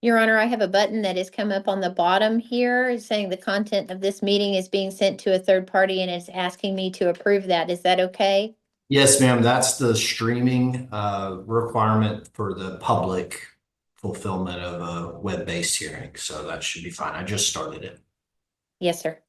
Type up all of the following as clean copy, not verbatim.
Your Honor, I have a button that has come up on the bottom here saying the content of this meeting is being sent to a third party and it's asking me to approve that. Is that okay? Yes, ma'am. That's the streaming requirement for the public fulfillment of a web-based hearing. So that should be fine. I just started it. Yes, sir.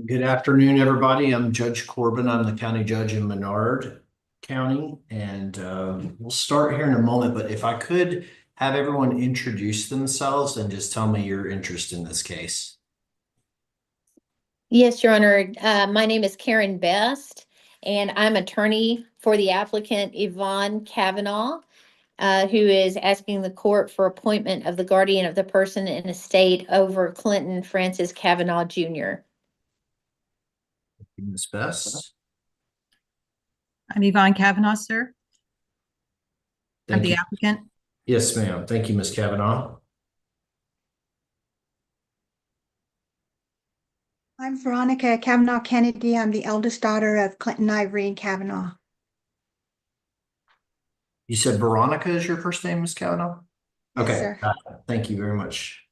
Good afternoon, everybody. I'm Judge Corbin. I'm the county judge in Menard County, and we'll start here in a moment. But if I could have everyone introduce themselves and just tell me your interest in this case. Yes, Your Honor. My name is Karen Best, and I'm attorney for the applicant Yvonne Cavanaugh, who is asking the court for appointment of the guardian of the person in estate over Clinton Francis Cavanaugh Jr. Ms. Best. I'm Yvonne Cavanaugh, sir. I'm Thank the you. applicant. Yes, ma'am. Thank you, Ms. Cavanaugh. I'm Veronica Cavanaugh Kennedy. I'm the eldest daughter of Clinton Irene Cavanaugh. You said Veronica is your first name, Ms. Cavanaugh? Yes, Okay. sir. Thank you very much.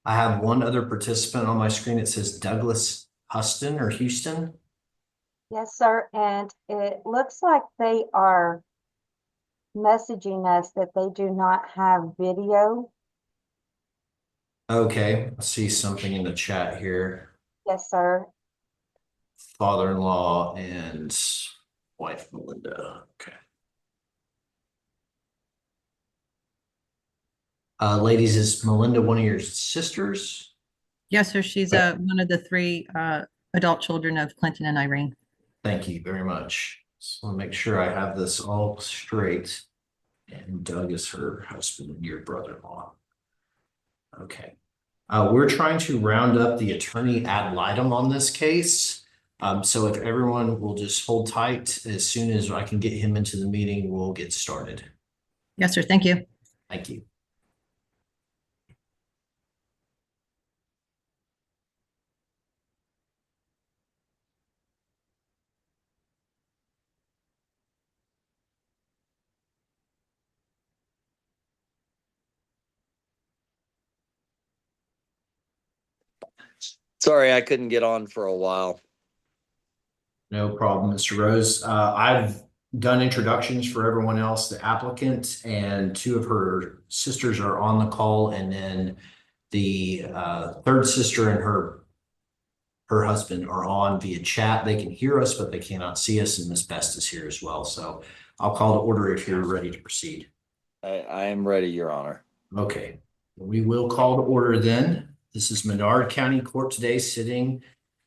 I have one other participant on my screen. It says Douglas Huston or Houston. Yes, sir. And it looks like they are messaging us that they do not have video. Okay, I see something in the chat here. Yes, sir. Father-in-law and wife Melinda. Okay. Ladies, is Melinda one of your sisters? Yes, sir. She's one of the three adult children of Clinton and Irene. Thank you very much. Just want to make sure I have this all straight. And Doug is her husband and your brother-in-law. Okay. We're trying to round up the attorney ad litem on this case. So if everyone will just hold tight, as soon as I can get him into the meeting, we'll get started. Yes, sir. Thank you. Thank you. Sorry, I couldn't get on for a while. No problem, Mr. Rose. I've done introductions for everyone else. The applicant and two of her sisters are on the call, and then the third sister and her husband are on via chat. They can hear us, but they cannot see us, and Ms. Best is here as well. So I'll call to order if you're ready to proceed. I am ready, Your Honor. Okay, we will call to order then. This is Menard County Court today, sitting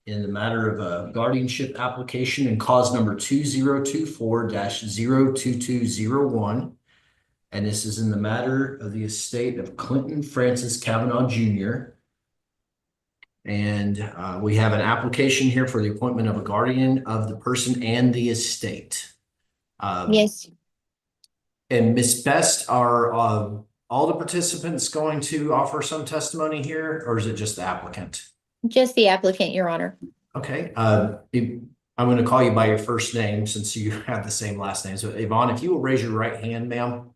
in the matter of a guardianship application in cause number 2024-02201. And this is in the matter of the estate of Clinton Francis Cavanaugh Jr. And we have an application here for the appointment of a guardian of the person and the estate. Yes. And Ms. Best, are all the participants going to offer some testimony here, or is it just the applicant? Just the applicant, Your Honor. Okay. I'm going to call you by your first name since you have the same last name. So Yvonne, if you will raise your right hand, ma'am.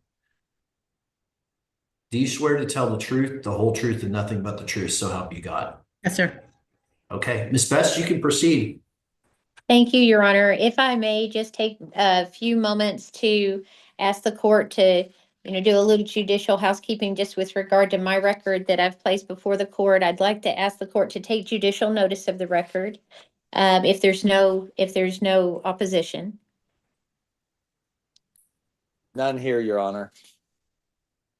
Do you swear to tell the truth, the whole truth, and nothing but the truth, so help you God? Yes, sir. Okay. Ms. Best, you can proceed. Thank you, Your Honor. If I may just take a few moments to ask the court to do a little judicial housekeeping just with regard to my record that I've placed before the court. I'd like to ask the court to take judicial notice of the record, if there's no opposition. None here, Your Honor.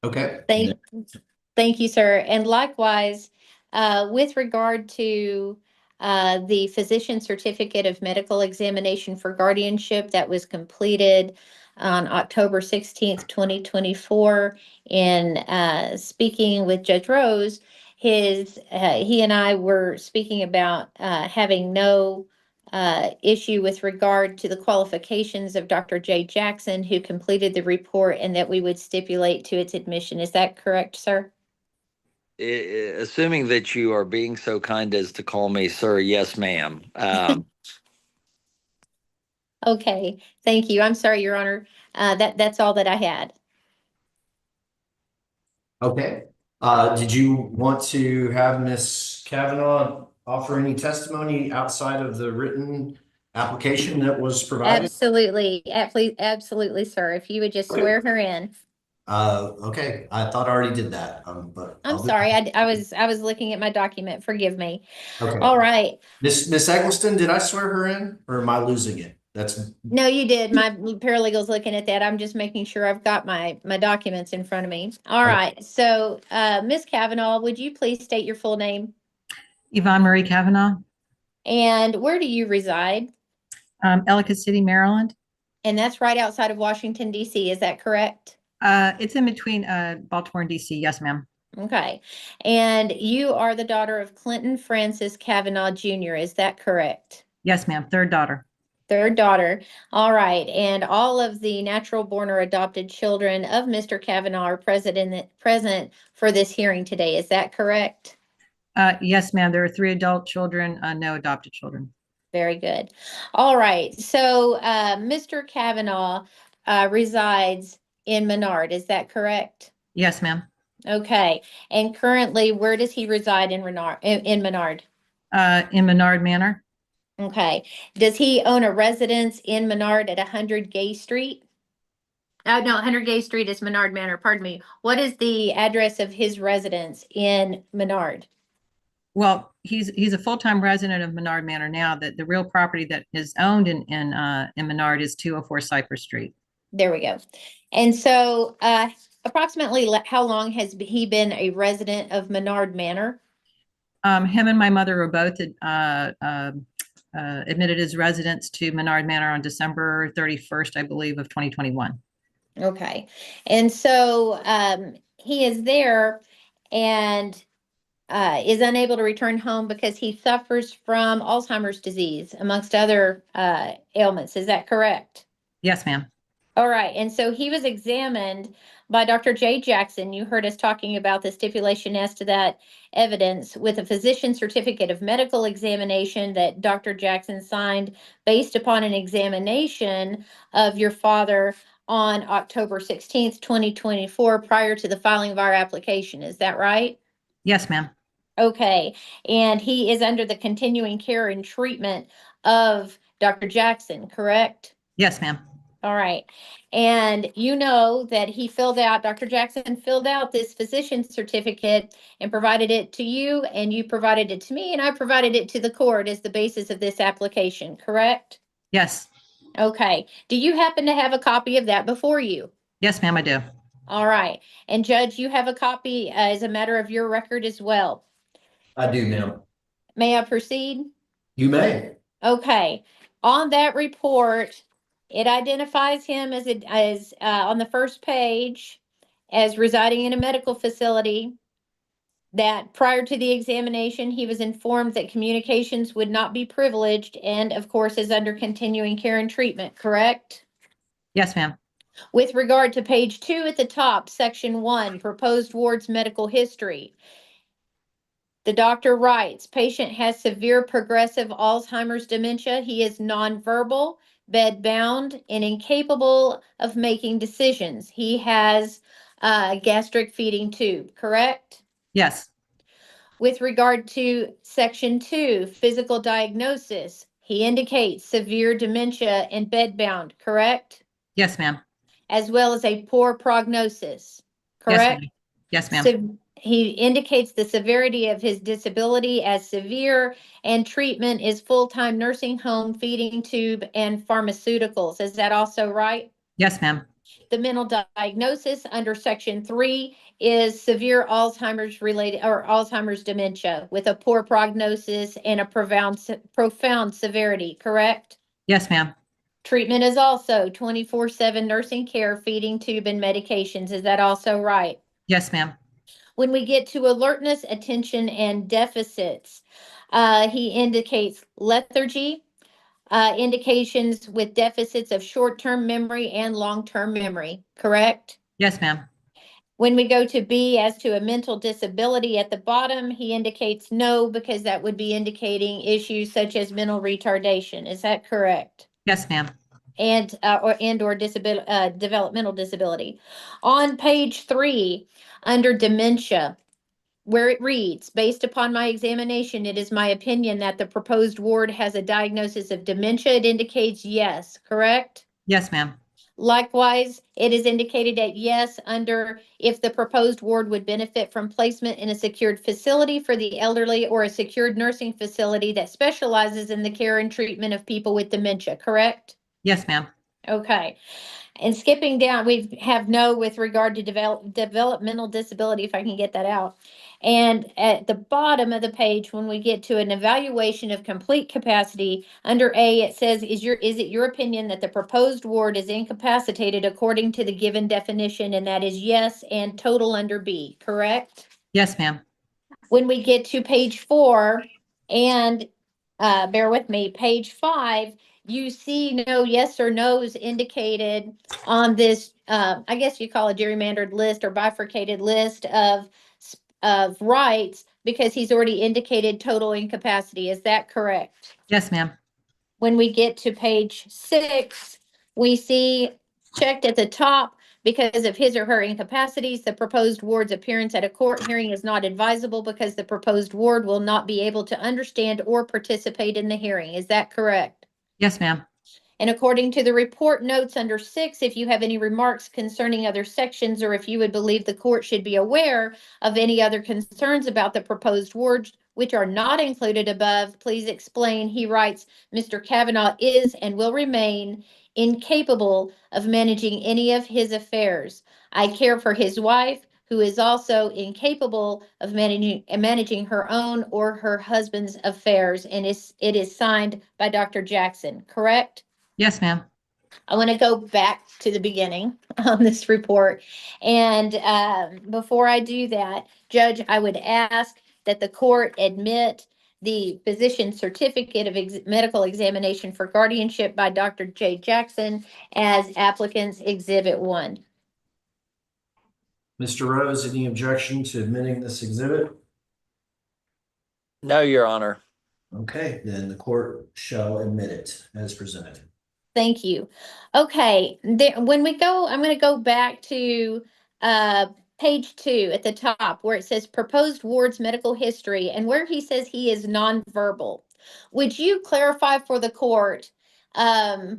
Okay. Thank you, sir. And likewise, with regard to the physician certificate of medical examination for guardianship that was completed on October 16th, 2024, in speaking with Judge Rose, he and I were speaking about having no issue with regard to the qualifications of Dr. J. Jackson, who completed the report, and that we would stipulate to its admission. Is that correct, sir? Assuming that you are being so kind as to call me sir, yes, ma'am. Okay, thank you. I'm sorry, Your Honor. That's all that I had. Okay. Did you want to have Ms. Cavanaugh offer any testimony outside of the written application that was provided? Absolutely, absolutely, sir. If you would just swear her in. Okay, I thought I already did that, but. I'm sorry, I was looking at my document. Forgive me. Okay. All right. Miss Eggleston, did I swear her in or am I losing it? No, you did. My paralegal's looking at that. I'm just making sure I've got my documents in front of me. All Okay. right. So, Ms. Cavanaugh, would you please state your full name? Yvonne Marie Cavanaugh, And where do you reside? Ellicott City, Maryland. And that's right outside of Washington, D.C. Is that correct? It's in between Baltimore and DC. Yes, ma'am. Okay. And you are the daughter of Clinton Francis Cavanaugh Jr. Is that correct? Yes, ma'am. Third daughter. Third daughter. All right. And all of the natural born or adopted children of Mr. Cavanaugh are present for this hearing today. Is that correct? Yes, ma'am. There are 3 adult children, no adopted children. Very good. All right. So Mr. Cavanaugh resides in Menard. Is that correct? Yes, ma'am. Okay. And currently, where does he reside in Menard? In Menard? In Menard Manor. Okay. Does he own a residence in Menard at 100 Gay Street? No, 100 Gay Street is Menard Manor. Pardon me. What is the address of his residence in Menard? Well, he's a full-time resident of Menard Manor now. That the real property that is owned in Menard is 204 Cypress Street. There we go. And so, approximately how long has he been a resident of Menard Manor? Him and my mother were both admitted as residents to Menard Manor on December 31st, I believe, of 2021. Okay. And so he is there and is unable to return home because he suffers from Alzheimer's disease, amongst other ailments. Is that correct? Yes, ma'am. All right. And so he was examined by Dr. J. Jackson. You heard us talking about the stipulation as to that evidence with a physician certificate of medical examination that Dr. Jackson signed based upon an examination of your father on October 16th, 2024, prior to the filing of our application. Is that right? Yes, ma'am. Okay. And he is under the continuing care and treatment of Dr. Jackson, correct? Yes, ma'am. All right. And you know that Dr. Jackson filled out this physician certificate and provided it to you, and you provided it to me, and I provided it to the court as the basis of this application, correct? Yes. Okay. Do you happen to have a copy of that before you? Yes, ma'am, I do. All right. And Judge, you have a copy as a matter of your record as well. I do now. May I proceed? You may. Okay. On that report, it identifies him as on the first page as residing in a medical facility, that prior to the examination, he was informed that communications would not be privileged, and of course is under continuing care and treatment, correct? Yes, ma'am. With regard to page 2 at the top, section 1, proposed ward's medical history, the doctor writes, patient has severe progressive Alzheimer's dementia. He is nonverbal, bedbound, and incapable of making decisions. He has a gastric feeding tube, correct? Yes. With regard to section 2, physical diagnosis, he indicates severe dementia and bedbound, correct? Yes, ma'am. as well as a poor prognosis, Yes, correct? ma'am. Yes, ma'am. He indicates the severity of his disability as severe, and treatment is full-time nursing home, feeding tube, and pharmaceuticals. Is that also right? Yes, ma'am. The mental diagnosis under section 3 is severe Alzheimer's related or Alzheimer's dementia with a poor prognosis and a profound severity, correct? Yes, ma'am. Treatment is also 24/7 nursing care, feeding tube, and medications. Is that also right? Yes, ma'am. When we get to alertness, attention, and deficits, he indicates lethargy, indications with deficits of short-term memory and long-term memory, correct? Yes, ma'am. When we go to B as to a mental disability at the bottom, he indicates no, because that would be indicating issues such as mental retardation. Is that correct? Yes, ma'am. And or disability, developmental disability. On page 3, under dementia, where it reads, based upon my examination, it is my opinion that the proposed ward has a diagnosis of dementia. It indicates yes, correct? Yes, ma'am. Likewise, it is indicated that yes, under if the proposed ward would benefit from placement in a secured facility for the elderly or a secured nursing facility that specializes in the care and treatment of people with dementia, correct? Yes, ma'am. Okay. And skipping down, we have no with regard to developmental disability, if I can get that out. And at the bottom of the page, when we get to an evaluation of complete capacity, under A, it says, is it your opinion that the proposed ward is incapacitated according to the given definition? And that is yes, and total under B, correct? Yes, ma'am. When we get to page 4 and bear with me, page 5, you see no yes or no's indicated on this, I guess you call a gerrymandered list or bifurcated list of rights, because he's already indicated total incapacity. Is that correct? Yes, ma'am. When we get to page 6, we see checked at the top, because of his or her incapacities, the proposed ward's appearance at a court hearing is not advisable because the proposed ward will not be able to understand or participate in the hearing. Is that correct? Yes, ma'am. And according to the report notes under 6, if you have any remarks concerning other sections, or if you would believe the court should be aware of any other concerns about the proposed ward which are not included above, please explain. He writes, Mr. Cavanaugh is and will remain incapable of managing any of his affairs. I care for his wife, who is also incapable of managing her own or her husband's affairs, and it is signed by Dr. Jackson, correct? Yes, ma'am. I want to go back to the beginning on this report. And before I do that, Judge, I would ask that the court admit the physician certificate of medical examination for guardianship by Dr. J. Jackson as applicant's Exhibit 1. Mr. Rose, any objection to admitting this exhibit? No, Your Honor. Okay, then the court shall admit it as presented. Thank you. Okay, when we go, I'm going to go back to page 2 at the top where it says proposed ward's medical history, and where he says he is nonverbal. Would you clarify for the court how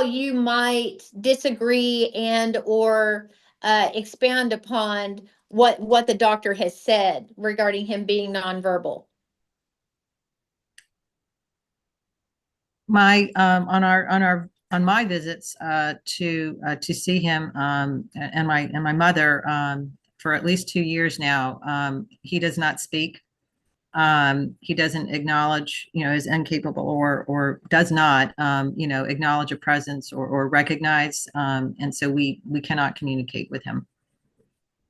you might disagree and or expand upon what the doctor has said regarding him being nonverbal? My on my visits to see him and my mother for at least 2 years now, he does not speak. He doesn't acknowledge, is incapable or does not, acknowledge a presence or recognize, and so we cannot communicate with him.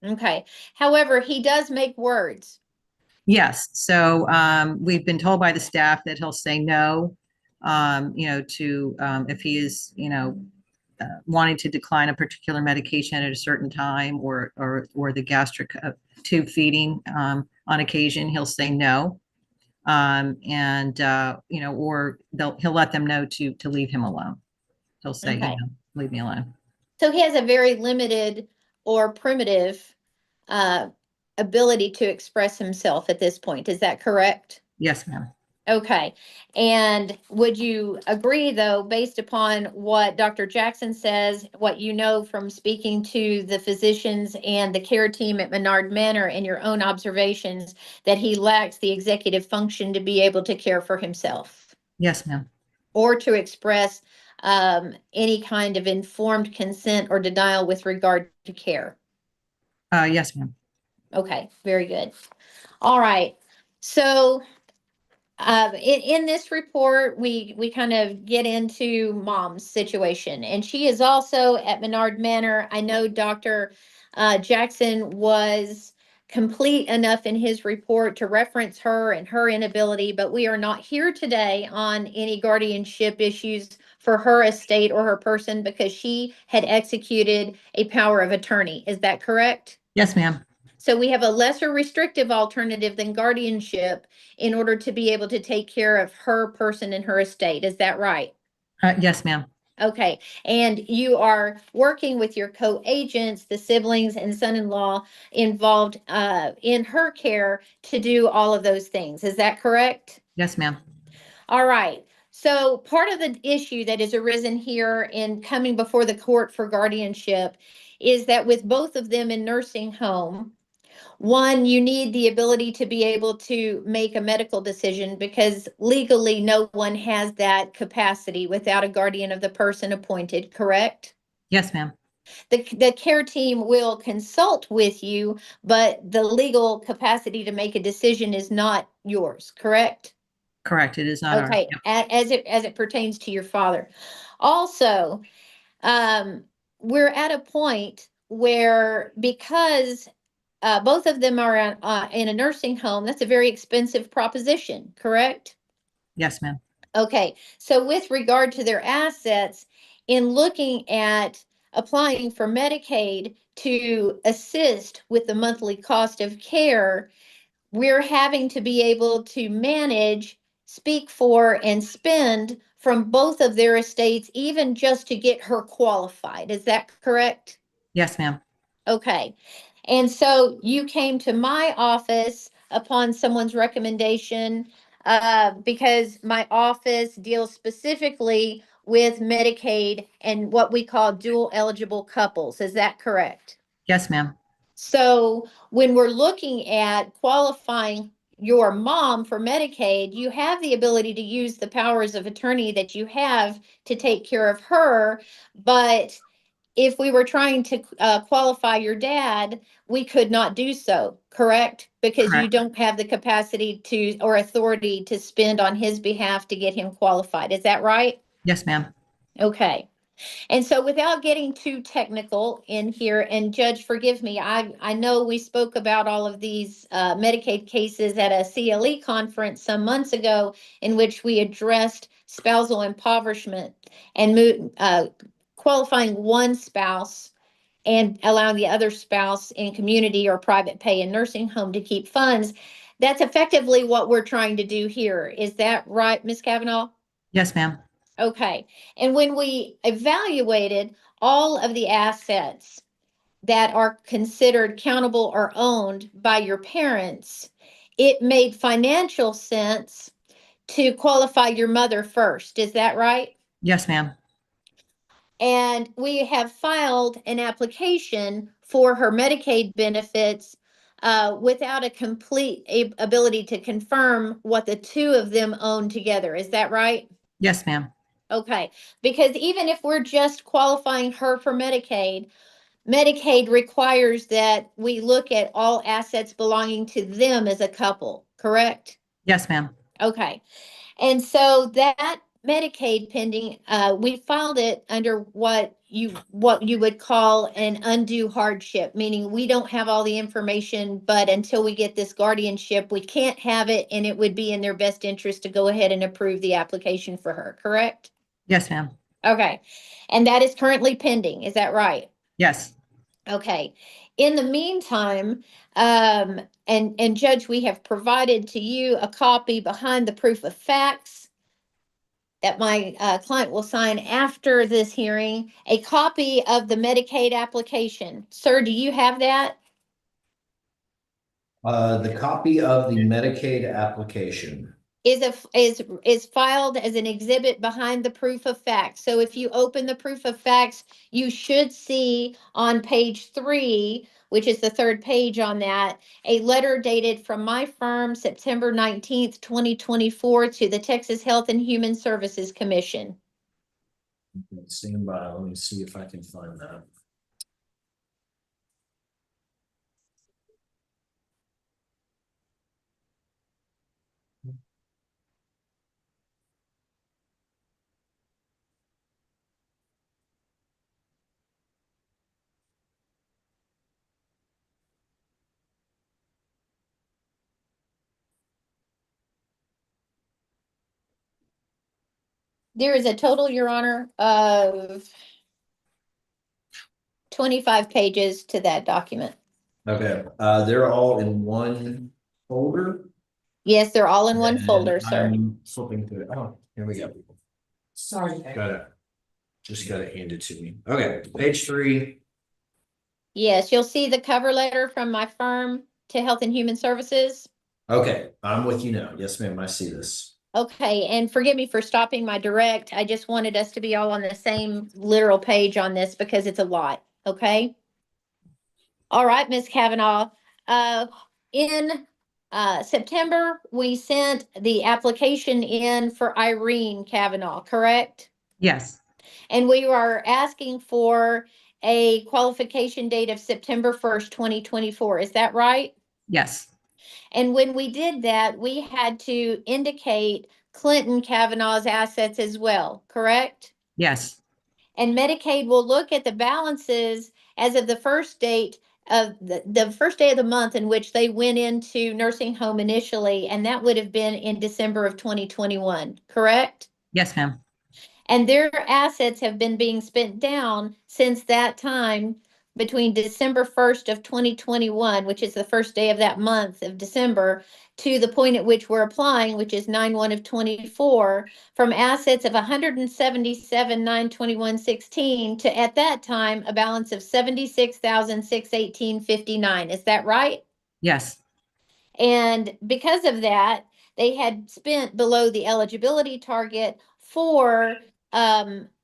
Okay. However, he does make words. Yes. So we've been told by the staff that he'll say no, to if he is, wanting to decline a particular medication at a certain time or the gastric tube feeding on occasion, he'll say no. And or he'll let them know to leave him alone. He'll say, Okay. Leave me alone. So he has a very limited or primitive ability to express himself at this point. Is that correct? Yes, ma'am. Okay, and would you agree, though, based upon what Dr. Jackson says, what you know from speaking to the physicians and the care team at Menard Manor and your own observations, that he lacks the executive function to be able to care for himself Yes, ma'am. or to express any kind of informed consent or denial with regard to care? Yes, ma'am. Okay, very good. All right, so in this report, we kind of get into mom's situation, and she is also at Menard Manor. I know Dr. Jackson was complete enough in his report to reference her and her inability, but we are not here today on any guardianship issues for her estate or her person because she had executed a power of attorney. Is that correct? Yes, ma'am. So we have a lesser restrictive alternative than guardianship in order to be able to take care of her person and her estate. Is that right? Yes, ma'am. Okay. And you are working with your co-agents, the siblings and son-in-law involved in her care to do all of those things. Is that correct? Yes, ma'am. All right. So part of the issue that has arisen here in coming before the court for guardianship is that with both of them in nursing home, one, you need the ability to be able to make a medical decision because legally no one has that capacity without a guardian of the person appointed, correct? Yes, ma'am. The care team will consult with you, but the legal capacity to make a decision is not yours, correct? Correct. It is not ours. Okay, Yep. as it pertains to your father. Also, we're at a point where because both of them are in a nursing home, that's a very expensive proposition, correct? Yes, ma'am. Okay, so with regard to their assets, in looking at applying for Medicaid to assist with the monthly cost of care, we're having to be able to manage, speak for, and spend from both of their estates, even just to get her qualified. Is that correct? Yes, ma'am. Okay. And so you came to my office upon someone's recommendation because my office deals specifically with Medicaid and what we call dual eligible couples. Is that correct? Yes, ma'am. So when we're looking at qualifying your mom for Medicaid, you have the ability to use the powers of attorney that you have to take care of her. But if we were trying to qualify your dad, we could not do so, correct? Because you Correct. don't have the capacity to or authority to spend on his behalf to get him qualified. Is that right? Yes, ma'am. Okay. And so without getting too technical in here, and Judge, forgive me, I know we spoke about all of these Medicaid cases at a CLE conference some months ago in which we addressed spousal impoverishment and qualifying one spouse and allowing the other spouse in community or private pay and nursing home to keep funds. That's effectively what we're trying to do here. Is that right, Ms. Cavanaugh? Yes, ma'am. Okay, and when we evaluated all of the assets that are considered countable or owned by your parents, it made financial sense to qualify your mother first. Is that right? Yes, ma'am. And we have filed an application for her Medicaid benefits without a complete ability to confirm what the two of them own together. Is that right? Yes, ma'am. Okay, because even if we're just qualifying her for Medicaid, Medicaid requires that we look at all assets belonging to them as a couple, correct? Yes, ma'am. Okay, and so that Medicaid pending, we filed it under what you would call an undue hardship, meaning we don't have all the information, but until we get this guardianship, we can't have it, and it would be in their best interest to go ahead and approve the application for her, correct? Yes, ma'am. Okay, and that is currently pending, is that right? Yes. Okay, in the meantime, and Judge, we have provided to you a copy behind the proof of facts that my client will sign after this hearing, a copy of the Medicaid application. Sir, do you have that? The copy of the Medicaid application. is filed as an exhibit behind the proof of facts. So if you open the proof of facts, you should see on page 3, which is the third page on that, a letter dated from my firm, September 19th, 2024, to the Texas Health and Human Services Commission. Stand by, let me see if I can find that. There is a total, Your Honor, of 25 pages to that document. Okay, they're all in one folder. Yes, they're all in one and folder, sir. I'm flipping through it. Oh, here we go. Sorry. Got it. Just got it handed to me. Okay, page 3. Yes, you'll see the cover letter from my firm to Health and Human Services. Okay, I'm with you now. Yes, ma'am, I see this. Okay, and forgive me for stopping my direct. I just wanted us to be all on the same literal page on this because it's a lot, okay? All right, Ms. Cavanaugh. In September, we sent the application in for Irene Cavanaugh, correct? Yes, And we are asking for a qualification date of September 1st, 2024. Is that right? yes, And when we did that, we had to indicate Clinton Cavanaugh's assets as well, correct? yes, And Medicaid will look at the balances as of the first date of the first day of the month in which they went into nursing home initially, and that would have been in December of 2021, correct? yes, ma'am. And their assets have been being spent down since that time between December 1st of 2021, which is the first day of that month of December, to the point at which we're applying, which is 9/1 of 24, from assets of 177,921.16 to at that time a balance of 76,618.59. Is that right? Yes, And because of that, they had spent below the eligibility target for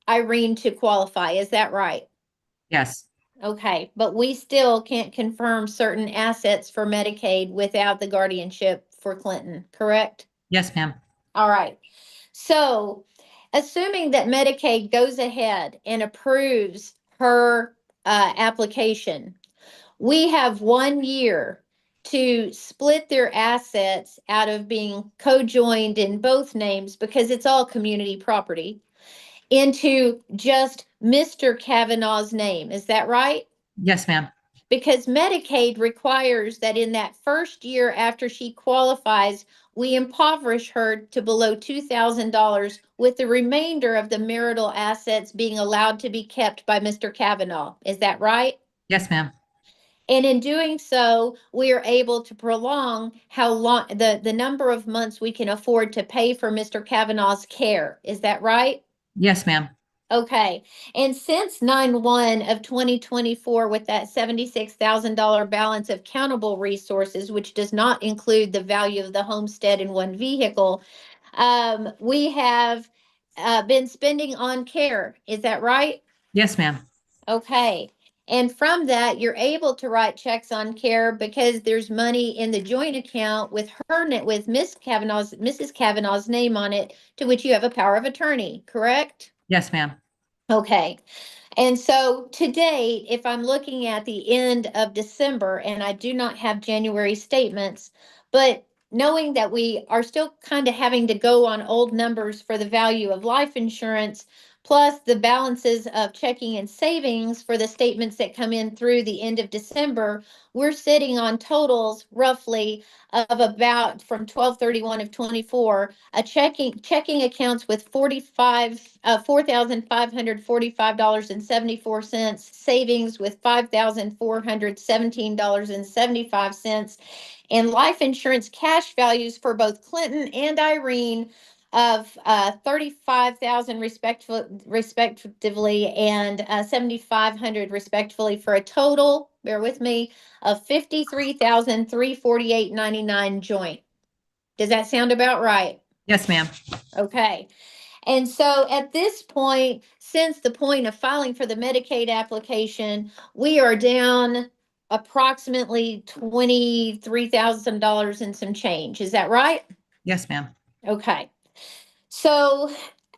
Irene to qualify. Is that right? yes, Okay, but we still can't confirm certain assets for Medicaid without the guardianship for Clinton, correct? yes, ma'am. All right. So, assuming that Medicaid goes ahead and approves her application, we have 1 year to split their assets out of being co-joined in both names because it's all community property into just Mr. Cavanaugh's name. Is that right? Yes, ma'am. Because Medicaid requires that in that first year after she qualifies, we impoverish her to below $2,000 with the remainder of the marital assets being allowed to be kept by Mr. Cavanaugh. Is that right? Yes, ma'am. And in doing so, we are able to prolong how long the number of months we can afford to pay for Mr. Cavanaugh's care. Is that right? Yes, ma'am. Okay. And since 9/1 of 2024, with that $76,000 balance of countable resources, which does not include the value of the homestead in one vehicle, we have been spending on care. Is that right? Yes, ma'am. Okay. And from that, you're able to write checks on care because there's money in the joint account with with Mrs. Cavanaugh's name on it, to which you have a power of attorney, correct? Yes, ma'am. Okay. And so to date, if I'm looking at the end of December, and I do not have January statements, but knowing that we are still kind of having to go on old numbers for the value of life insurance, plus the balances of checking and savings for the statements that come in through the end of December, we're sitting on totals roughly of about from 12/31 of 24, a checking accounts with $4,545.74, savings with $5,417.75, and life insurance cash values for both Clinton and Irene of 35,000 respectively and 7,500 respectively, for a total, bear with me, of 53,348.99 joint. Does that sound about right? Yes, ma'am. Okay. And so at this point, since the point of filing for the Medicaid application, we are down approximately $23,000 and some change. Is that right? Yes, ma'am. Okay. So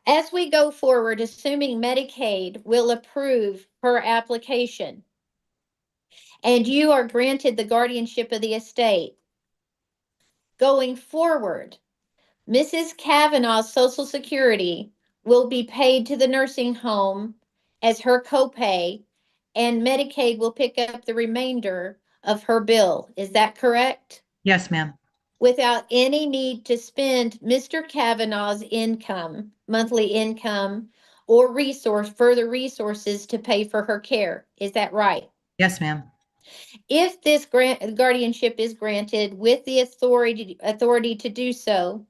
as we go forward, assuming Medicaid will approve her application and you are granted the guardianship of the estate, going forward, Mrs. Cavanaugh's Social Security will be paid to the nursing home as her copay, and Medicaid will pick up the remainder of her bill. Is that correct? Yes, ma'am. Without any need to spend Mr. Cavanaugh's income, monthly income, or further resources to pay for her care. Is that right? Yes, ma'am. If this guardianship is granted with the authority to do so,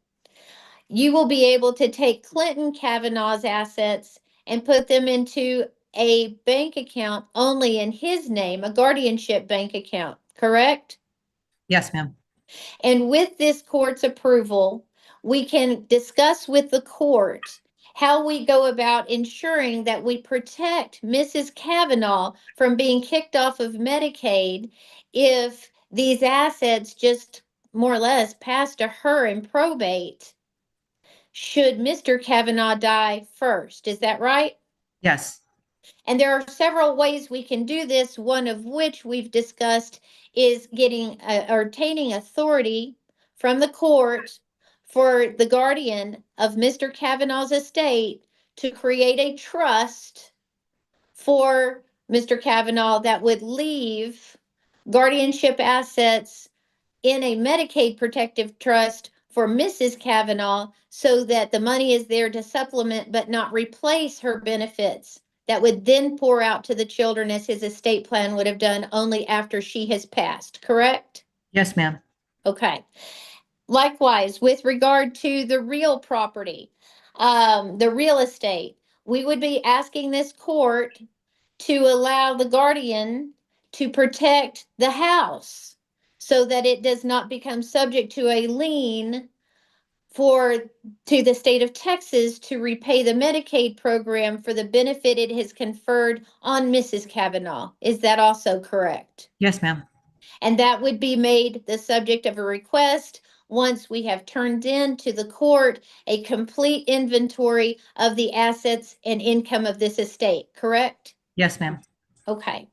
you will be able to take Clinton Cavanaugh's assets and put them into a bank account only in his name, a guardianship bank account, correct? Yes, ma'am. And with this court's approval, we can discuss with the court how we go about ensuring that we protect Mrs. Cavanaugh from being kicked off of Medicaid if these assets just more or less pass to her in probate should Mr. Cavanaugh die first. Is that right? Yes. And there are several ways we can do this, one of which we've discussed is getting or obtaining authority from the court for the guardian of Mr. Cavanaugh's estate to create a trust for Mr. Cavanaugh that would leave guardianship assets in a Medicaid protective trust for Mrs. Cavanaugh so that the money is there to supplement but not replace her benefits that would then pour out to the children as his estate plan would have done only after she has passed, correct? Yes, ma'am. Okay. Likewise, with regard to the real property, the real estate, we would be asking this court to allow the guardian to protect the house so that it does not become subject to a lien to the state of Texas to repay the Medicaid program for the benefit it has conferred on Mrs. Cavanaugh. Is that also correct? Yes, ma'am. And that would be made the subject of a request once we have turned in to the court a complete inventory of the assets and income of this estate, correct? Yes, ma'am. Okay.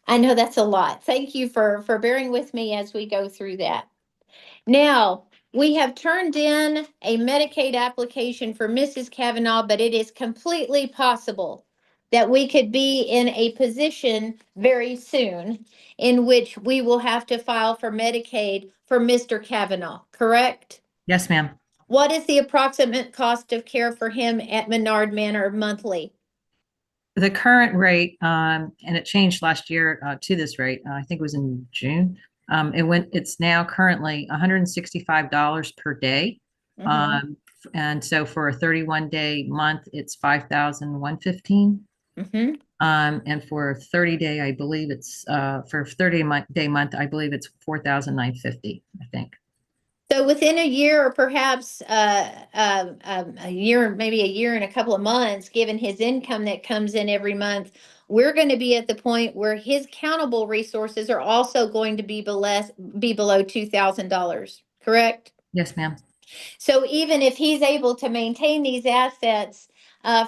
I know that's a lot. Thank you for bearing with me as we go through that. Now, we have turned in a Medicaid application for Mrs. Cavanaugh, but it is completely possible that we could be in a position very soon in which we will have to file for Medicaid for Mr. Cavanaugh, correct? Yes, ma'am. What is the approximate cost of care for him at Menard Manor monthly? The current rate, and it changed last year to this rate, I think it was in June. It's now currently $165 per day. Mhm. And so for a 31-day month, it's 5,115. Mhm. And for a 30-day, I believe it's for a 30-day month, I believe it's 4,950, I think. So within a year or perhaps a year, maybe a year and a couple of months, given his income that comes in every month, we're going to be at the point where his countable resources are also going to be below $2,000, correct? Yes, ma'am. So even if he's able to maintain these assets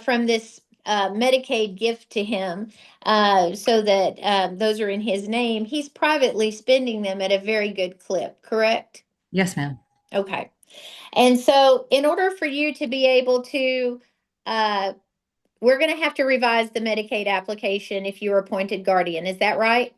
from this Medicaid gift to him, so that those are in his name, he's privately spending them at a very good clip, correct? Yes, ma'am. Okay. And so in order for you to be able to, uh, we're going to have to revise the Medicaid application if you're appointed guardian. Is that right?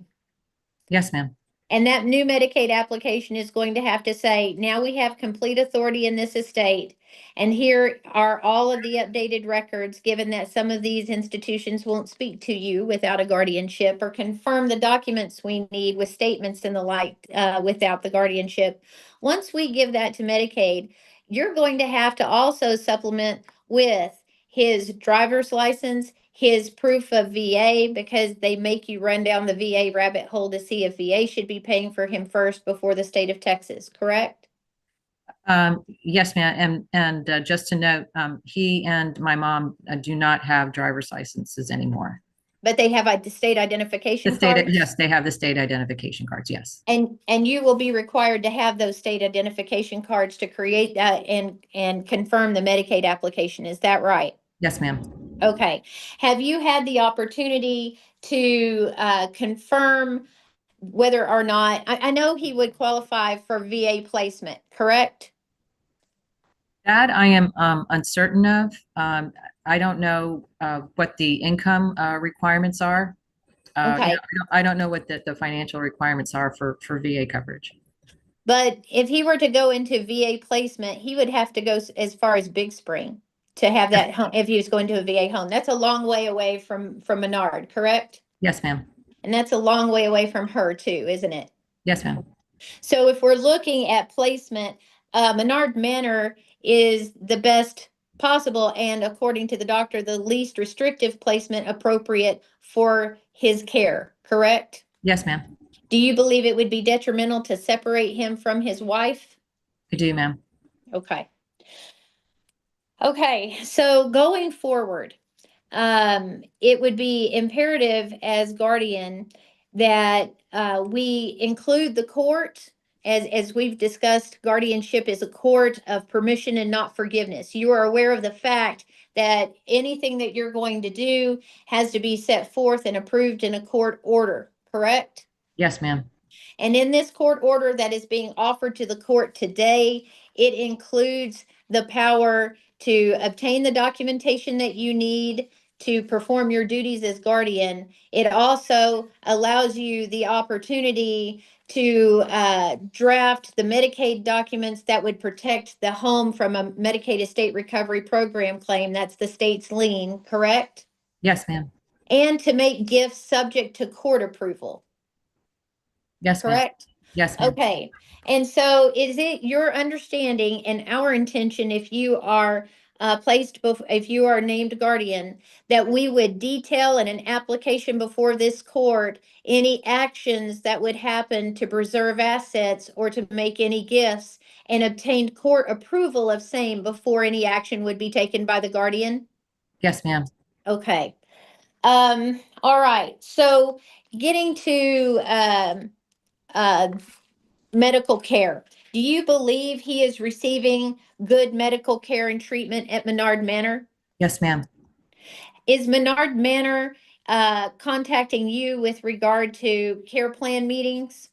Yes, ma'am. And that new Medicaid application is going to have to say, now we have complete authority in this estate. And here are all of the updated records, given that some of these institutions won't speak to you without a guardianship or confirm the documents we need with statements and the like without the guardianship. Once we give that to Medicaid, you're going to have to also supplement with his driver's license, his proof of VA, because they make you run down the VA rabbit hole to see if VA should be paying for him first before the state of Texas, correct? Yes, ma'am. And just to note, he and my mom do not have driver's licenses anymore. But they have the state identification The state, cards? yes, they have the state identification cards. Yes. And you will be required to have those state identification cards to create that and confirm the Medicaid application. Is that right? Yes, ma'am. Okay. Have you had the opportunity to confirm whether or not, I know he would qualify for VA placement, correct? That I am uncertain of. I don't know what the income requirements are. Okay. I don't know what the financial requirements are for VA coverage. But if he were to go into VA placement, he would have to go as far as Big Spring to have that home, if he was going to a VA home. That's a long way away from Menard, correct? Yes, ma'am. And that's a long way away from her too, isn't it? Yes, ma'am. So if we're looking at placement, Menard Manor is the best possible and according to the doctor, the least restrictive placement appropriate for his care, correct? Yes, ma'am. Do you believe it would be detrimental to separate him from his wife? I do, ma'am. Okay. Okay, so going forward, it would be imperative as guardian that we include the court. As we've discussed, guardianship is a court of permission and not forgiveness. You are aware of the fact that anything that you're going to do has to be set forth and approved in a court order, correct? Yes, ma'am. And in this court order that is being offered to the court today, it includes the power to obtain the documentation that you need to perform your duties as guardian. It also allows you the opportunity to draft the Medicaid documents that would protect the home from a Medicaid estate recovery program claim. That's the state's lien, correct? Yes, ma'am. And to make gifts subject to court approval, Yes, ma'am. correct? Yes, ma'am. Okay, and so is it your understanding and our intention, if you are if you are named guardian, that we would detail in an application before this court any actions that would happen to preserve assets or to make any gifts and obtain court approval of same before any action would be taken by the guardian? Yes, ma'am. Okay. All right, so getting to uh, medical care. Do you believe he is receiving good medical care and treatment at Menard Manor? Yes, ma'am. Is Menard Manor contacting you with regard to care plan meetings?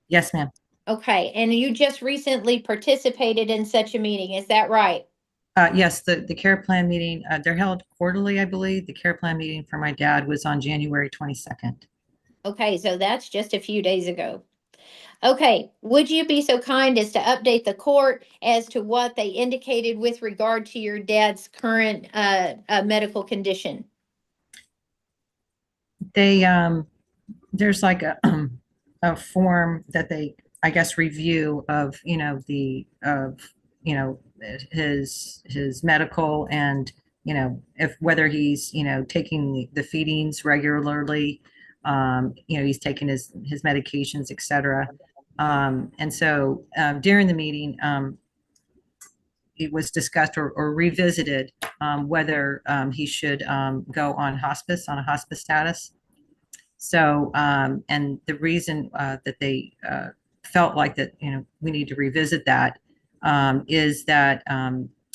Yes, ma'am. Okay, and you just recently participated in such a meeting, is that right? Yes, the care plan meeting, they're held quarterly, I believe. The care plan meeting for my dad was on January 22nd. Okay, so that's just a few days ago. Okay, would you be so kind as to update the court as to what they indicated with regard to your dad's current medical condition? They, there's like a form that they, I guess, review of, his medical and, if whether he's, taking the feedings regularly, he's taking his medications, et cetera. And so during the meeting, it was discussed or revisited whether he should go on a hospice status. So, and the reason that they felt like that, we need to revisit that is that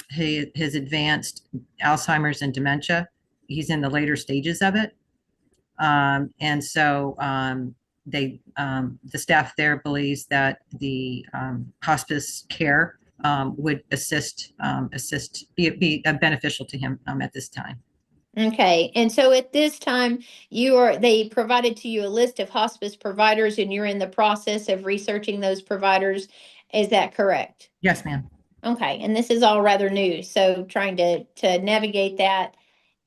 his advanced Alzheimer's and dementia, he's in the later stages of it. And so the staff there believes that the hospice care would be beneficial to him at this time. Okay, and so at this time, they provided to you a list of hospice providers and you're in the process of researching those providers. Is that correct? Yes, ma'am. Okay, and this is all rather new, so trying to navigate that.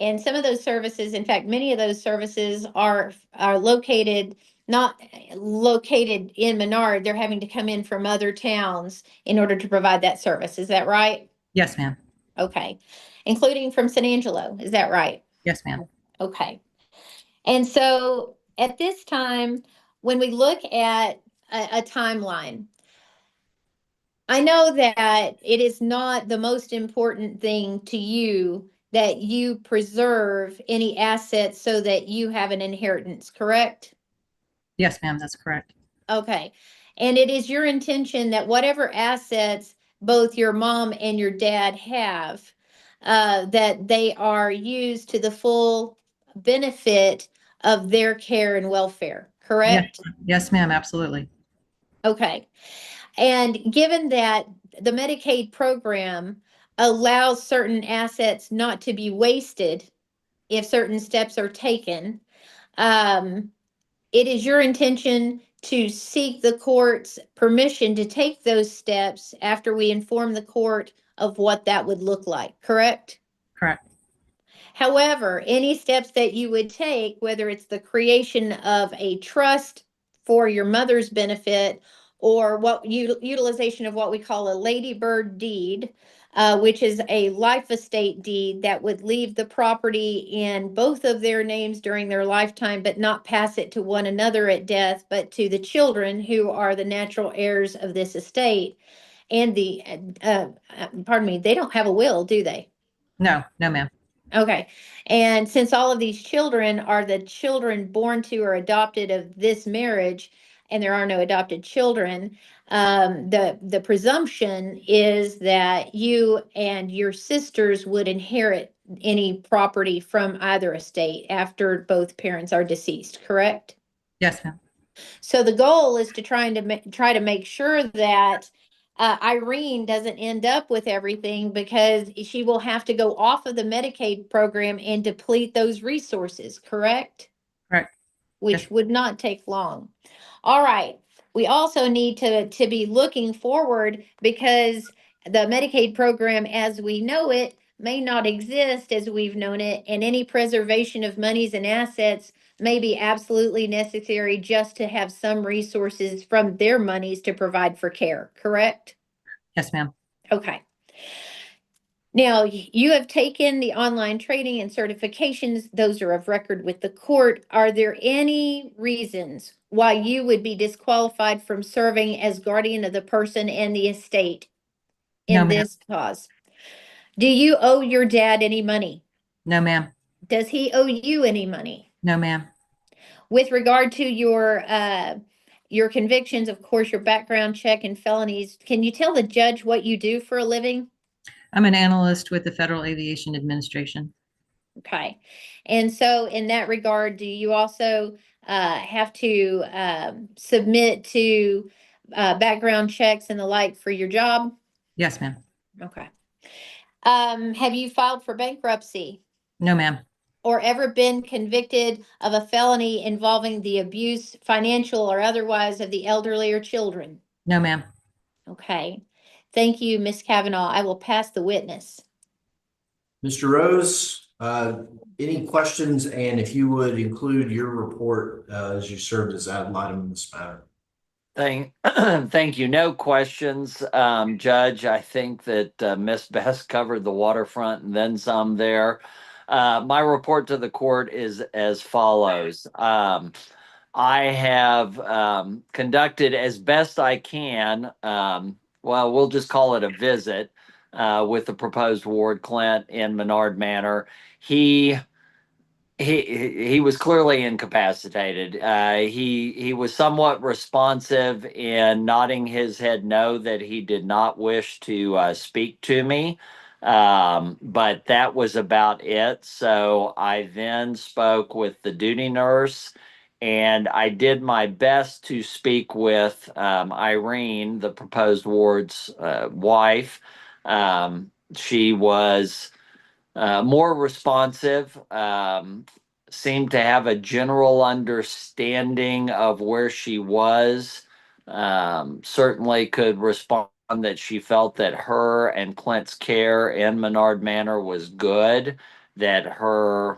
And some of those services, in fact, many of those services are located, not located in Menard. They're having to come in from other towns in order to provide that service. Is that right? Yes, ma'am. Okay, including from San Angelo. Is that right? Yes, ma'am. Okay. And so at this time, when we look at a timeline, I know that it is not the most important thing to you that you preserve any assets so that you have an inheritance, correct? Yes, ma'am, that's correct. Okay. And it is your intention that whatever assets both your mom and your dad have, that they are used to the full benefit of their care and welfare, Yes, correct? yes, ma'am, absolutely. Okay. And given that the Medicaid program allows certain assets not to be wasted if certain steps are taken, um, it is your intention to seek the court's permission to take those steps after we inform the court of what that would look like, correct? Correct. However, any steps that you would take, whether it's the creation of a trust for your mother's benefit or what utilization of what we call a ladybird deed, which is a life estate deed that would leave the property in both of their names during their lifetime, but not pass it to one another at death, but to the children who are the natural heirs of this estate. And pardon me, they don't have a will, do they? No, no, ma'am. Okay. And since all of these children are the children born to or adopted of this marriage, and there are no adopted children, the presumption is that you and your sisters would inherit any property from either estate after both parents are deceased, correct? Yes, ma'am. So the goal is to try to make sure that Irene doesn't end up with everything because she will have to go off of the Medicaid program and deplete those resources, correct? Correct. Which Yes. would not take long. All right. We also need to be looking forward because the Medicaid program as we know it may not exist as we've known it, and any preservation of monies and assets may be absolutely necessary just to have some resources from their monies to provide for care, correct? Yes, ma'am. Okay. Now, you have taken the online training and certifications. Those are of record with the court. Are there any reasons why you would be disqualified from serving as guardian of the person and the estate No, in ma'am. this cause? Do you owe your dad any money? No, ma'am. Does he owe you any money? No, ma'am. With regard to your convictions, of course, your background check and felonies, can you tell the judge what you do for a living? I'm an analyst with the Federal Aviation Administration. Okay. And so in that regard, do you also have to submit to background checks and the like for your job? Yes, ma'am. Okay. Have you filed for bankruptcy No, ma'am. or ever been convicted of a felony involving the abuse, financial or otherwise, of the elderly or children? No, ma'am. Okay. Thank you, Ms. Cavanaugh. I will pass the witness. Mr. Rose, any questions? And if you would include your report as you served as ad litem in this matter. Thank you. No questions, Judge. I think that Ms. Best covered the waterfront and then some there. My report to the court is as follows. I have conducted as best I can, well, we'll just call it a visit with the proposed ward, Clint, in Menard Manor. He was clearly incapacitated. He was somewhat responsive in nodding his head no, that he did not wish to speak to me. But that was about it. So I then spoke with the duty nurse, and I did my best to speak with Irene, the proposed ward's wife. She was more responsive, seemed to have a general understanding of where she was, certainly could respond that she felt that her and Clint's care in Menard Manor was good, that her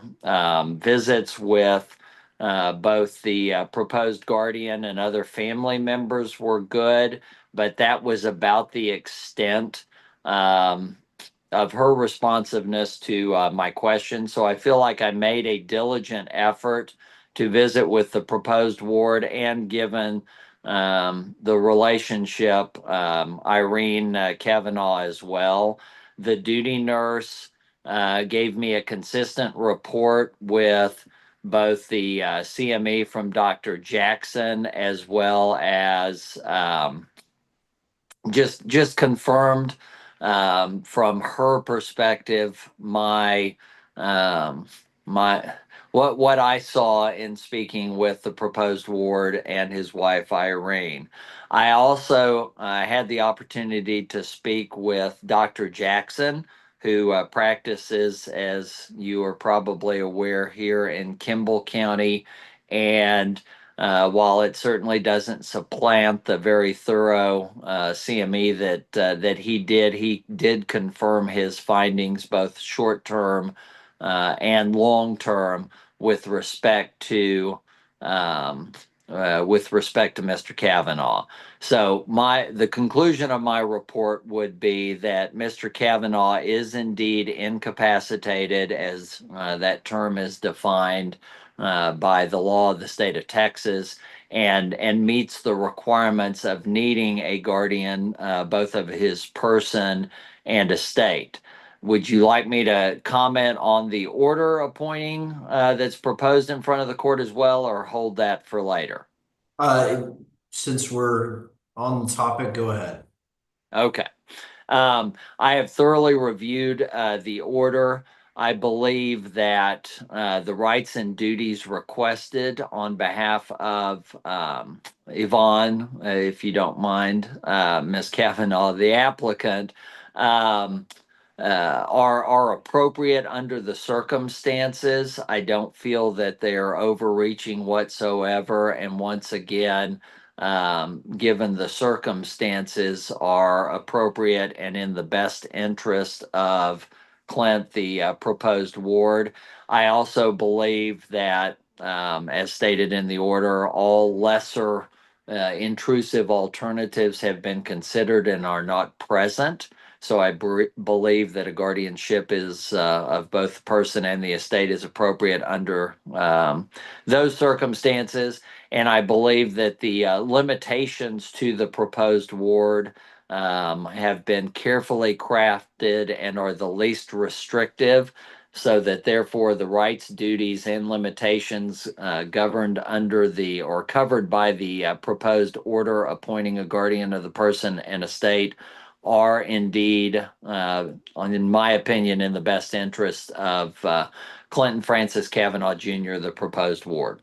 visits with both the proposed guardian and other family members were good, but that was about the extent of her responsiveness to my question. So I feel like I made a diligent effort to visit with the proposed ward, and given the relationship, Irene Cavanaugh as well. The duty nurse gave me a consistent report with both the CME from Dr. Jackson as well as just confirmed from her perspective um, my what I saw in speaking with the proposed ward and his wife Irene. I also had the opportunity to speak with Dr. Jackson, who practices, as you are probably aware, here in Kimball County, and while it certainly doesn't supplant the very thorough CME that he did confirm his findings, both short term and long term, with respect to Mr. Cavanaugh. So the conclusion of my report would be that Mr. Cavanaugh is indeed incapacitated, as that term is defined by the law of the state of Texas, and meets the requirements of needing a guardian, both of his person and estate. Would you like me to comment on the order appointing that's proposed in front of the court as well, or hold that for later? Since we're on the topic, go ahead. Okay. I have thoroughly reviewed the order. I believe that the rights and duties requested on behalf of Yvonne, if you don't mind, Ms. Cavanaugh, the applicant, are appropriate under the circumstances. I don't feel that they are overreaching whatsoever. And once again, given the circumstances, are appropriate and in the best interest of Clint, the proposed ward. I also believe that, as stated in the order, all lesser intrusive alternatives have been considered and are not present. So I believe that a guardianship is of both the person and the estate is appropriate under those circumstances. And I believe that the limitations to the proposed ward have been carefully crafted and are the least restrictive, so that therefore the rights, duties, and limitations governed under the or covered by the proposed order appointing a guardian of the person and estate are indeed, in my opinion, in the best interest of Clinton Francis Cavanaugh Jr., the proposed ward.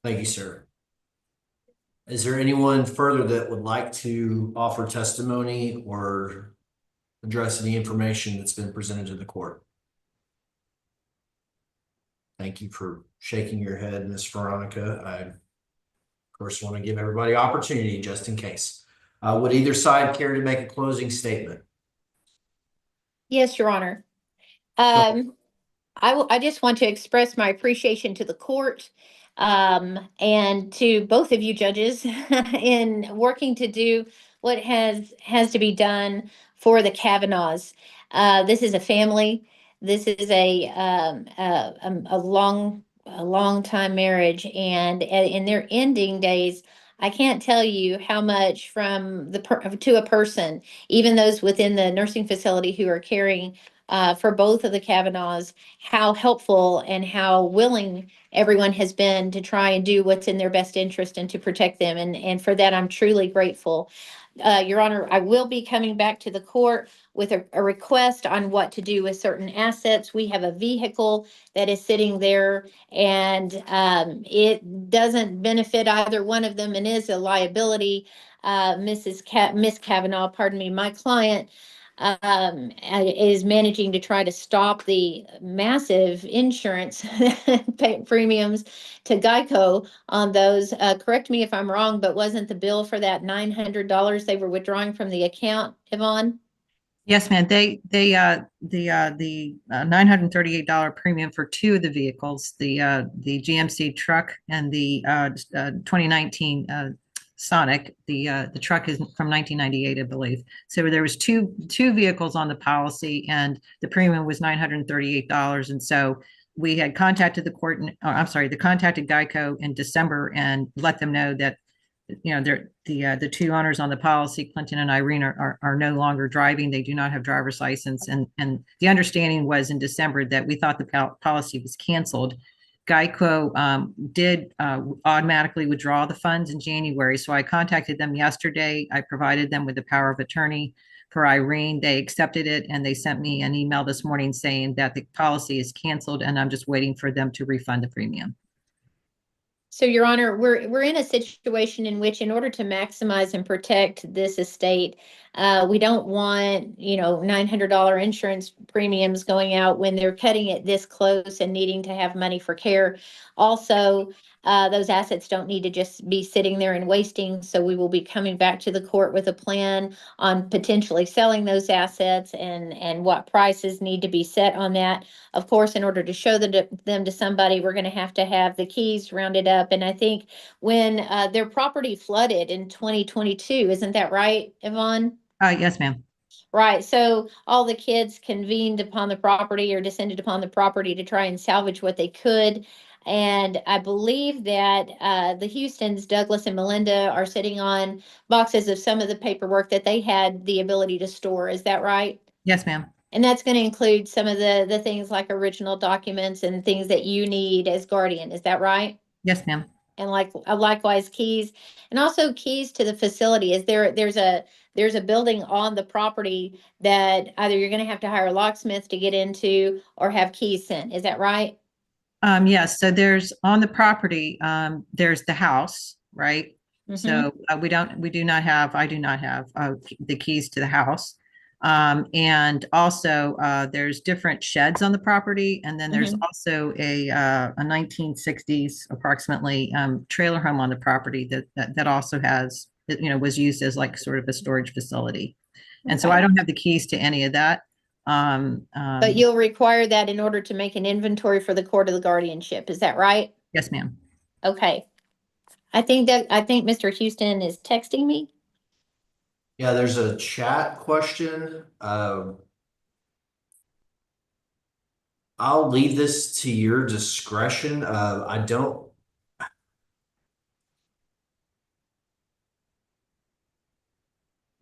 Thank you, sir. Is there anyone further that would like to offer testimony or address any information that's been presented to the court? Thank you for shaking your head, Ms. Veronica. I, of course, want to give everybody opportunity just in case. Would either side care to make a closing statement? Yes, Your Honor. I just want to express my appreciation to the court and to both of you judges in working to do what has to be done for the Cavanaughs. This is a family. This is a long time marriage, and in their ending days, I can't tell you how much from to a person, even those within the nursing facility who are caring for both of the Cavanaughs, how helpful and how willing everyone has been to try and do what's in their best interest and to protect them. And for that, I'm truly grateful. Your Honor, I will be coming back to the court with a request on what to do with certain assets. We have a vehicle that is sitting there, and it doesn't benefit either one of them and is a liability. Miss Cavanaugh, pardon me, my client is managing to try to stop the massive insurance premiums to Geico on those. Correct me if I'm wrong, but wasn't the bill for that $900 they were withdrawing from the account, Yvonne? Yes, ma'am. The $938 premium for two of the vehicles, the GMC truck and the 2019 Sonic. The truck is from 1998, I believe. So there was two vehicles on the policy, and the premium was $938. And so we had contacted the court, contacted Geico in December and let them know that, the two owners on the policy, Clinton and Irene, are no longer driving. They do not have driver's license. And the understanding was in December that we thought the policy was canceled. Geico did automatically withdraw the funds in January. So I contacted them yesterday. I provided them with the power of attorney for Irene. They accepted it, and they sent me an email this morning saying that the policy is canceled, and I'm just waiting for them to refund the premium. So, Your Honor, we're in a situation in which, in order to maximize and protect this estate, we don't want, $900 insurance premiums going out when they're cutting it this close and needing to have money for care. Also, those assets don't need to just be sitting there and wasting. So we will be coming back to the court with a plan on potentially selling those assets and what prices need to be set on that. Of course, in order to show them to somebody, we're going to have the keys rounded up. And I think when their property flooded in 2022, isn't that right, Yvonne? Yes, ma'am. Right. So all the kids convened upon the property or descended upon the property to try and salvage what they could. And I believe that the Houstons, Douglas and Melinda, are sitting on boxes of some of the paperwork that they had the ability to store. Is that right? Yes, ma'am. And that's going to include some of the things like original documents and things that you need as guardian. Is that right? Yes, ma'am. And likewise keys, and also keys to the facility. There's a building on the property that either you're going to have to hire a locksmith to get into or have keys sent. Is that right? Yes. So there's on the property, there's the house, right? Mhm. So I do not have the keys to the house. And also there's different sheds on the property. And then there's also a 1960s approximately trailer home on the property that also has, was used as like sort of a storage facility. And so Okay. I don't have the keys to any of that. But you'll require that in order to make an inventory for the court of the guardianship. Is that right? Yes, ma'am. Okay. I think Mr. Houston is texting me. Yeah, there's a chat question. I'll leave this to your discretion. I don't.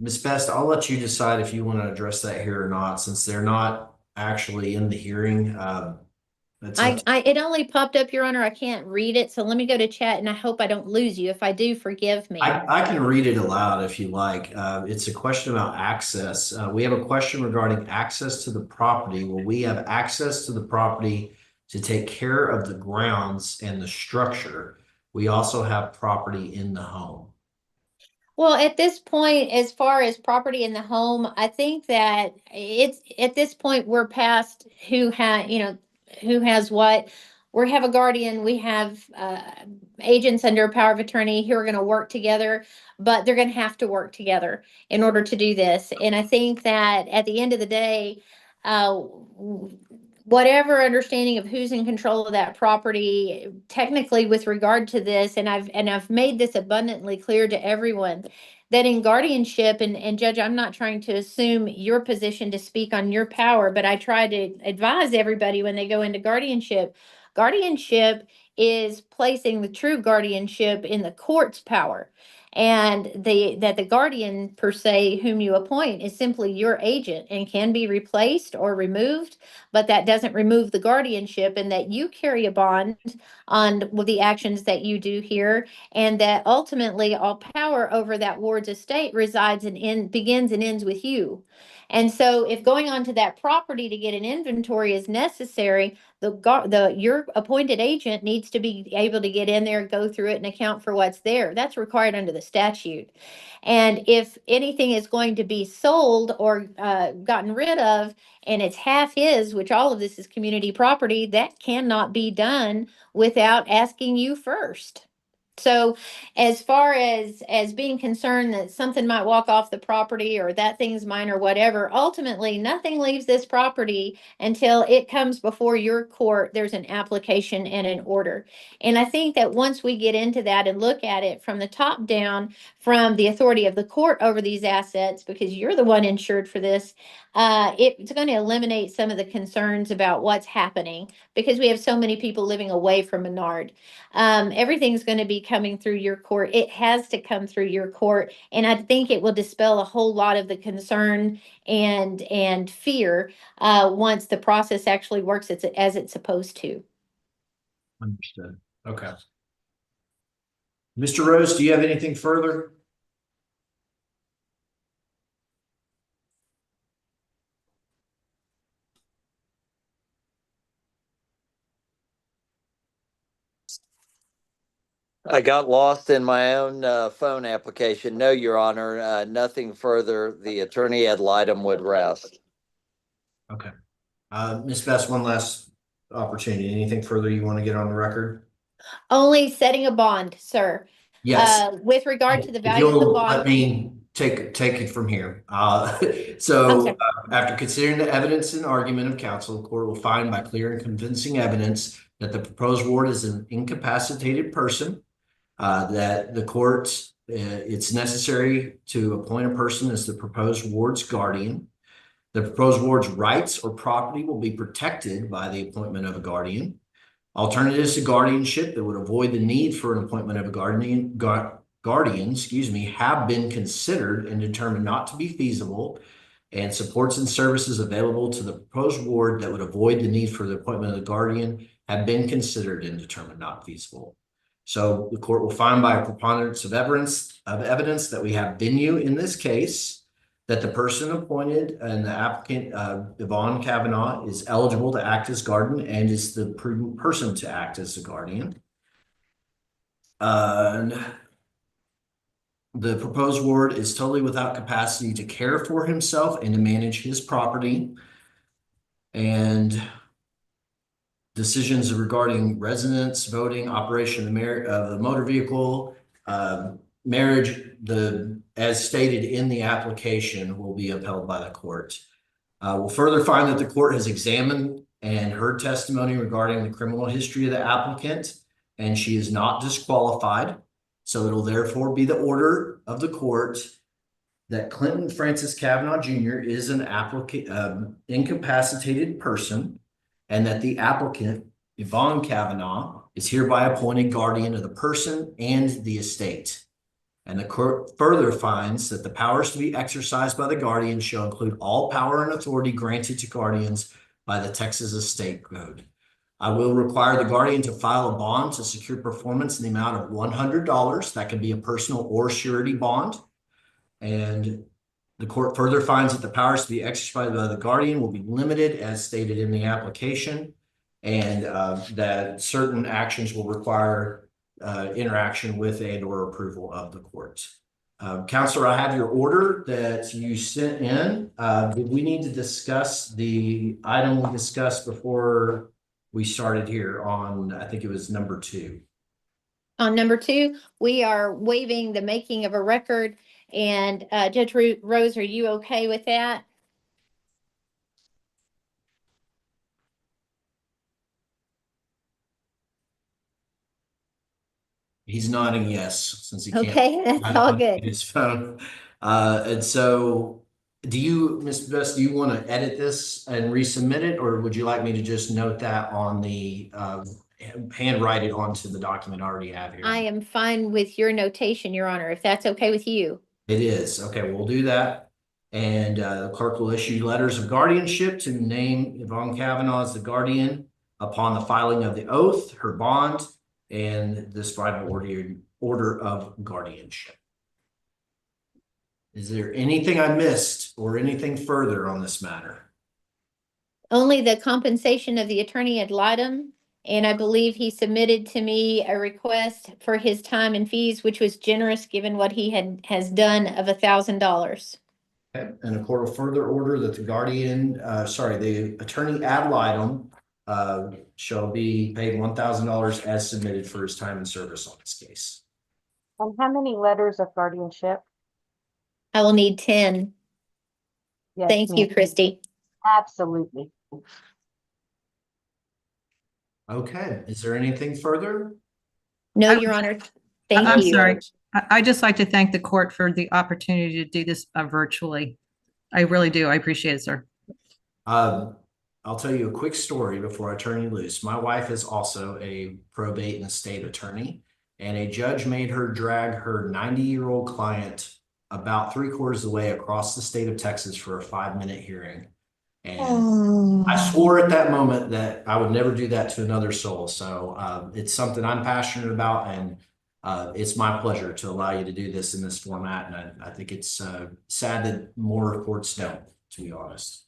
Ms. Best, I'll let you decide if you want to address that here or not, since they're not actually in the hearing. It only popped up, Your Honor. I can't read it, so let me go to chat, and I hope I don't lose you. If I do, forgive me. I can read it aloud if you like. It's a question about access. We have a question regarding access to the property. Will we have access to the property to take care of the grounds and the structure? We also have property in the home. Well, at this point, as far as property in the home, I think that it's at this point we're past who has what. We have a guardian, we have agents under power of attorney who are going to work together, but they're going to have to work together in order to do this. And I think that at the end of the day, whatever understanding of who's in control of that property, technically with regard to this, and I've made this abundantly clear to everyone that in guardianship, and Judge, I'm not trying to assume your position to speak on your power, but I try to advise everybody when they go into guardianship. Guardianship is placing the true guardianship in the court's power. And that the guardian per se, whom you appoint, is simply your agent and can be replaced or removed, but that doesn't remove the guardianship, and that you carry a bond on the actions that you do here, and that ultimately all power over that ward's estate resides begins and ends with you. And so if going onto that property to get an inventory is necessary, your appointed agent needs to be able to get in there, go through it, and account for what's there. That's required under the statute. And if anything is going to be sold or gotten rid of, and it's half his, which all of this is community property, that cannot be done without asking you first. So as far as being concerned that something might walk off the property or that thing's mine or whatever, ultimately nothing leaves this property until it comes before your court. There's an application and an order. And I think that once we get into that and look at it from the top down, from the authority of the court over these assets, because you're the one insured for this, it's going to eliminate some of the concerns about what's happening because we have so many people living away from Menard. Everything's going to be coming through your court. It has to come through your court, and I think it will dispel a whole lot of the concern and fear once the process actually works as it's supposed to. Understood. Okay. Mr. Rose, do you have anything further? I got lost in my own phone application. No, Your Honor, nothing further. The attorney ad litem would rest. Okay. Ms. Best, one last opportunity. Anything further you want to get on the record? Only setting a bond, sir. Yes. With regard to the If value of the you'll let bond. me take it from here. I'm So sorry. after considering the evidence and argument of counsel, the court will find by clear and convincing evidence that the proposed ward is an incapacitated person, that the court, it's necessary to appoint a person as the proposed ward's guardian. The proposed ward's rights or property will be protected by the appointment of a guardian. Alternatives to guardianship that would avoid the need for an appointment of a guardian, have been considered and determined not to be feasible, and supports and services available to the proposed ward that would avoid the need for the appointment of the guardian have been considered and determined not feasible. So the court will find by a preponderance of evidence that we have venue in this case, that the person appointed and the applicant, Yvonne Cavanaugh, is eligible to act as guardian and is the prudent person to act as the guardian. And the proposed ward is totally without capacity to care for himself and to manage his property. And decisions regarding residence, voting, operation of the motor vehicle, marriage, as stated in the application, will be upheld by the court. We'll further find that the court has examined and heard testimony regarding the criminal history of the applicant, and she is not disqualified. So it'll therefore be the order of the court that Clinton Francis Cavanaugh Jr. is an incapacitated person, and that the applicant, Yvonne Cavanaugh, is hereby appointed guardian of the person and the estate. And the court further finds that the powers to be exercised by the guardian shall include all power and authority granted to guardians by the Texas Estate Code. I will require the guardian to file a bond to secure performance in the amount of $100. That can be a personal or surety bond. And the court further finds that the powers to be exercised by the guardian will be limited as stated in the application, and that certain actions will require interaction with and or approval of the court. Counselor, I have your order that you sent in. Did we need to discuss the item we discussed before we started here on, I think it was number 2? On number 2, we are waiving the making of a record. And Judge Rose, are you okay with that? He's nodding yes, since he can't. Okay, that's all good. His phone. And so do you, Ms. Best, do you want to edit this and resubmit it, or would you like me to just note that on the handwrite it onto the document I already have here? I am fine with your notation, Your Honor, if that's okay with you. It is. Okay, we'll do that. And the clerk will issue letters of guardianship to name Yvonne Cavanaugh as the guardian upon the filing of the oath, her bond, and this final order of guardianship. Is there anything I missed or anything further on this matter? Only the compensation of the attorney ad litem. And I believe he submitted to me a request for his time and fees, which was generous given what he has done of $1,000. Okay, and the court will further order that the the attorney ad litem shall be paid $1,000 as submitted for his time and service on this case. And how many letters of guardianship? I will need 10. Yes, Thank you, ma'am. Christy. Absolutely. Okay, is there anything further? No, I- Your Honor. Thank I'm you. sorry. I'd just like to thank the court for the opportunity to do this virtually. I really do. I appreciate it, sir. I'll tell you a quick story before I turn you loose. My wife is also a probate and estate attorney, and a judge made her drag her 90-year-old client about 3/4 of the way across the state of Texas for a 5-minute hearing. And I Oh, swore at that moment that I would never do that to another soul. So it's something I'm passionate about, and it's my pleasure to allow you to do this in this format. And I think it's sad that more courts don't, to be honest.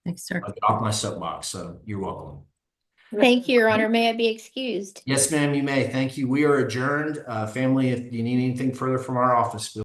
Thanks, sir. I'll get off my soapbox, so you're welcome. Thank you, Your Honor. May I be excused? Yes, ma'am, you may. Thank you. We are adjourned. Family, if you need anything further from our office, feel